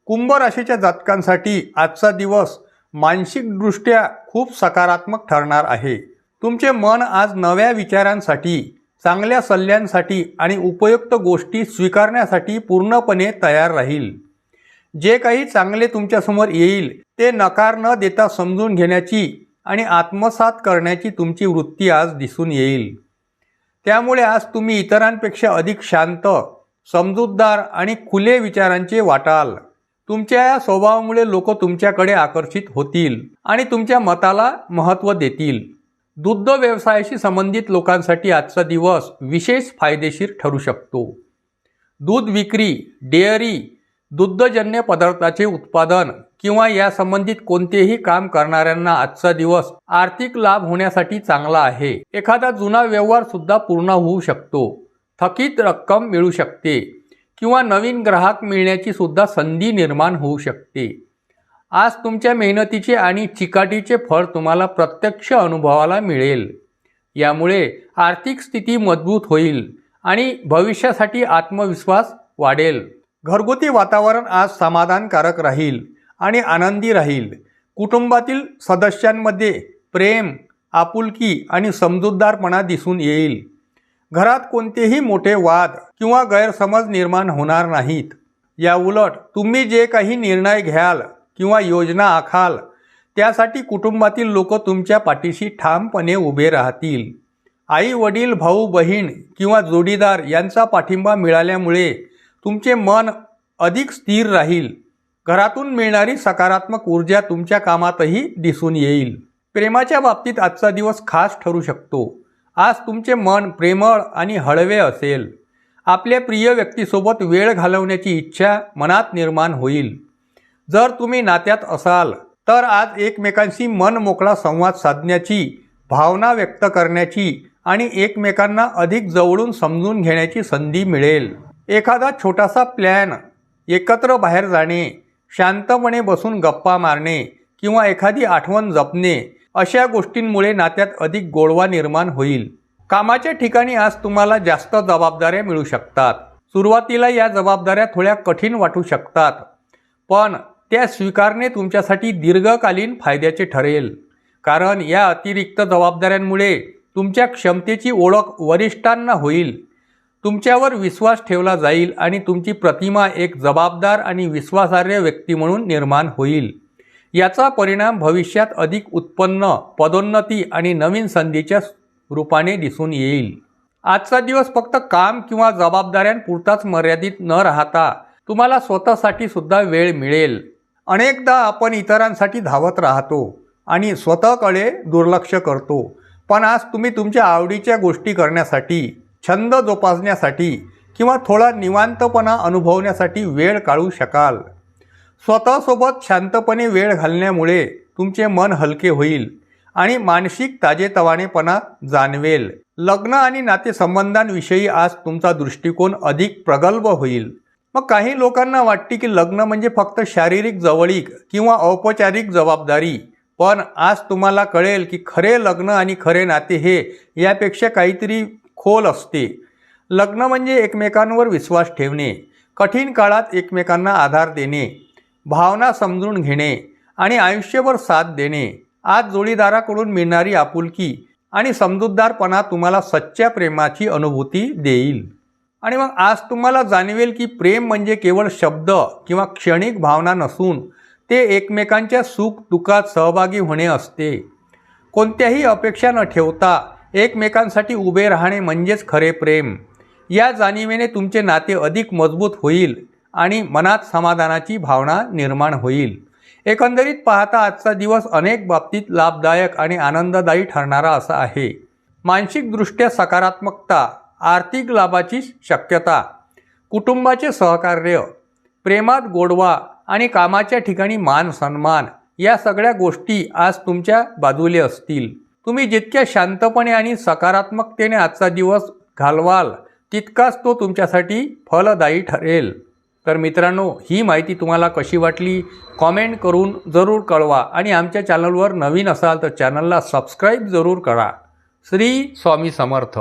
कुंभ राशीच्या जातकांसाठी आजचा दिवस मानसिकदृष्ट्या खूप सकारात्मक ठरणार आहे। तुमचे मन आज नव्या विचारांसाठी, चांगल्या सल्ल्यांसाठी आणि उपयुक्त गोष्टी स्वीकारण्यासाठी पूर्णपणे तयार राहील। जे काही चांगले तुमच्यासमोर येईल ते नकार न देता समजून घेण्याची आणि आत्मसात करण्याची तुमची वृत्ती आज दिसून येईल। त्यामुळे आज तुम्ही इतरांपेक्षा अधिक शांत, समजूतदार आणि खुले विचारांचे वाटाल। तुमच्या या स्वभावामुळे लोक तुमच्याकडे आकर्षित होतील आणि तुमच्या मताला महत्त्व देतील। दुग्ध व्यवसायाशी संबंधित लोकांसाठी आजचा दिवस विशेष फायदेशीर ठरू शकतो। दूध विक्री, डेअरी, दुग्धजन्य पदार्थाचे उत्पादन किंवा या संबंधित कोणतेही काम करणाऱ्यांना आजचा दिवस आर्थिक लाभ होण्यासाठी चांगला आहे। एखादा जुना व्यवहार सुद्धा पूर्ण होऊ शकतो, थकीत रक्कम मिळू शकते किंवा नवीन ग्राहक मिळण्याची सुद्धा संधी निर्माण होऊ शकते। आज तुमच्या मेहनतीचे आणि चिकाटीचे फळ तुम्हाला प्रत्यक्ष अनुभवाला मिळेल। यामुळे आर्थिक स्थिती मजबूत होईल आणि भविष्यासाठी आत्मविश्वास वाढेल। घरगुती वातावरण आज समाधानकारक राहील आणि आनंदी राहील। कुटुंबातील सदस्यांमध्ये प्रेम, आपुलकी आणि समजूतदारपणा दिसून येईल। घरात कोणतेही मोठे वाद किंवा गैरसमज निर्माण होणार नाहीत। या उलट तुम्ही जे काही निर्णय घ्याल किंवा योजना आखाल त्यासाठी कुटुंबातील लोक तुमच्या पाठीशी ठामपणे उभे राहतील। आई वडील, भाऊ बहीण किंवा जोडीदार यांचा पाठिंबा मिळाल्यामुळे तुमचे मन अधिक स्थिर राहील। घरातून मिळणारी सकारात्मक ऊर्जा तुमच्या कामातही दिसून येईल। प्रेमाच्या बाबतीत आजचा दिवस खास ठरू शकतो। आज तुमचे मन प्रेमळ आणि हळवे असेल। आपल्या प्रिय व्यक्तीसोबत वेळ घालवण्याची इच्छा मनात निर्माण होईल। जर तुम्ही नात्यात असाल तर आज एकमेकांशी मन मोकळा संवाद साधण्याची, भावना व्यक्त करण्याची आणि एकमेकांना अधिक जवळून समजून घेण्याची संधी मिळेल। एखादा छोटासा प्लॅन, एकत्र बाहेर जाणे, शांतपणे बसून गप्पा मारणे किंवा एखादी आठवण जपणे अशा गोष्टींमुळे नात्यात अधिक गोडवा निर्माण होईल। कामाच्या ठिकाणी आज तुम्हाला जास्त जबाबदाऱ्या मिळू शकतात। सुरुवातीला या जबाबदाऱ्या थोड्या कठीण वाटू शकतात, पण त्या स्वीकारणे तुमच्यासाठी दीर्घकालीन फायद्याचे ठरेल। कारण या अतिरिक्त जबाबदाऱ्यांमुळे तुमच्या क्षमतेची ओळख वरिष्ठांना होईल। तुमच्यावर विश्वास ठेवला जाईल आणि तुमची प्रतिमा एक जबाबदार आणि विश्वासार्ह व्यक्ती म्हणून निर्माण होईल। याचा परिणाम भविष्यात अधिक उत्पन्न, पदोन्नती आणि नवीन संधीच्या रूपाने दिसून येईल। आजचा दिवस फक्त काम किंवा जबाबदाऱ्यांपुरताच मर्यादित न राहता तुम्हाला स्वतःसाठी सुद्धा वेळ मिळेल। अनेकदा आपण इतरांसाठी धावत राहतो आणि स्वतःकडे दुर्लक्ष करतो, पण आज तुम्ही तुमच्या आवडीच्या गोष्टी करण्यासाठी, छंद जोपासण्यासाठी किंवा थोडा निवांतपणा अनुभवण्यासाठी वेळ काढू शकाल। स्वतःसोबत शांतपणे वेळ घालण्यामुळे तुमचे मन हलके होईल आणि मानसिक ताजेतवानेपणा जाणवेल। लग्न आणि नातेसंबंधांविषयी आज तुमचा दृष्टिकोन अधिक प्रगल्भ होईल। मग काही लोकांना वाटते की लग्न म्हणजे फक्त शारीरिक जवळीक किंवा औपचारिक जबाबदारी, पण आज तुम्हाला कळेल की खरे लग्न आणि खरे नाते हे यापेक्षा काहीतरी खोल असते। लग्न म्हणजे एकमेकांवर विश्वास ठेवणे, कठीण काळात एकमेकांना आधार देणे, भावना समजून घेणे आणि आयुष्यभर साथ देणे। आज जोडीदाराकडून मिळणारी आपुलकी आणि समजूतदारपणा तुम्हाला सच्च्या प्रेमाची अनुभूती देईल। आणि मग आज तुम्हाला जाणवेल की प्रेम म्हणजे केवळ शब्द किंवा क्षणिक भावना नसून ते एकमेकांच्या सुख दुःखात सहभागी होणे असते। कोणत्याही अपेक्षा न ठेवता एकमेकांसाठी उभे राहणे म्हणजेच खरे प्रेम। या जाणीवेने तुमचे नाते अधिक मजबूत होईल आणि मनात समाधानाची भावना निर्माण होईल। एकंदरीत पाहता आजचा दिवस अनेक बाबतीत लाभदायक आणि आनंददायी ठरणारा असा आहे। मानसिकदृष्ट्या सकारात्मकता, आर्थिक लाभाची शक्यता, कुटुंबाचे सहकार्य, प्रेमात गोडवा आणि कामाच्या ठिकाणी मान सन्मान या सगळ्या गोष्टी आज तुमच्या बाजूले असतील। तुम्ही जितक्या शांतपणे आणि सकारात्मकतेने आजचा दिवस घालवाल तितकाच तो तुमच्यासाठी फलदायी ठरेल। तर मित्रांनो, ही माहिती तुम्हाला कशी वाटली कॉमेंट करून जरूर कळवा आणि आमच्या चॅनलवर नवीन असाल तर चॅनलला सबस्क्राईब जरूर करा। श्री स्वामी समर्थ।